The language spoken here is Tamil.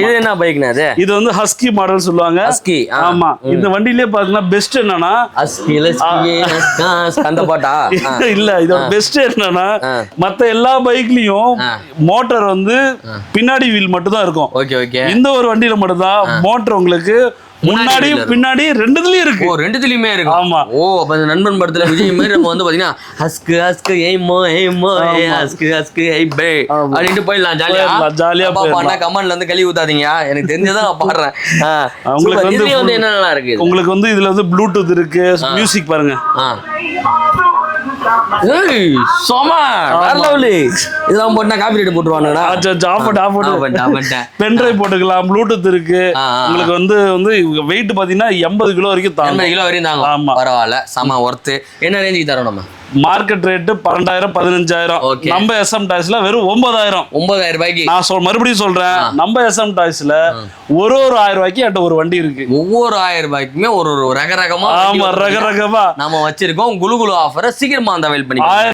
இது என்ன பைக்னா அது? இது வந்து ஹஸ்கி மாடல் சொல்லுவாங்க. ஹஸ்கி. ஆமா. இந்த வண்டியிலே பாத்தீங்கன்னா பெஸ்ட் என்னன்னா அந்த பாட்டா இல்ல, இதோட பெஸ்ட் என்னன்னா மத்த எல்லா பைக்லயும் மோட்டார் வந்து பின்னாடி வீல் மட்டும் தான் இருக்கும். Okay okay. இந்த ஒரு வண்டியில மட்டும் தான் மோட்டார் உங்களுக்கு முன்னாடி பின்னாடி ரெண்டுலயும் இருக்கு. ஓ, ரெண்டுலயுமே இருக்கு. ஆமா. ஓ, அப்ப அந்த நண்பன் படத்துல விஜய் மாதிரி நம்ம வந்து பாத்தீங்கன்னா ஹஸ்கு ஹஸ்கு ஏய்மோ ஏய்மோ ஹஸ்கு ஹஸ்கு ஏய் பே அப்படினு போயிடலாம். ஜாலியா பாப்பா. கமெண்ட்ல வந்து கழுவி ஊத்தாதீங்க, எனக்கு தெரிஞ்சதான் நான் பாடுறேன். உங்களுக்கு வந்து என்னென்னலாம் இருக்கு? உங்களுக்கு வந்து இதுல வந்து ப்ளூடூத் இருக்கு, மியூசிக் பாருங்க. இதெல்லாம் போட்டா காப்பிரைட் போட்டுருவானுடா. பென்ட்ரைவ் போட்டுக்கலாம், ப்ளூடூத் இருக்கு. உங்களுக்கு வந்து வெயிட் பாத்தீங்கன்னா 80 கிலோ வரைக்கும் தாங்க. 80 கிலோ வரைக்கும் தாங்க. ஆமா, பரவாயில்ல, செம ஒர்த். என்ன ரேஞ்சுக்கு தரோம் நம்ம? Market rate 12,000 15,000. நம்ம SM டாய்ஸ்ல வெறும் 9,000 ரூபாய்க்கு. நான் மறுபடியும் சொல்றேன், நம்ம SM டாய்ஸ்ல ஒரு 1000 ரூபாய்க்கு என்கிட்ட ஒரு வண்டி இருக்கு. ஒவ்வொரு 1000 ரூபாய்க்குமே ஒரு ரகரகமா ரகரகமா நம்ம வச்சிருக்கோம். குளு குளு ஆஃபரை சீக்கிரமா அந்த அவைல் பண்ணி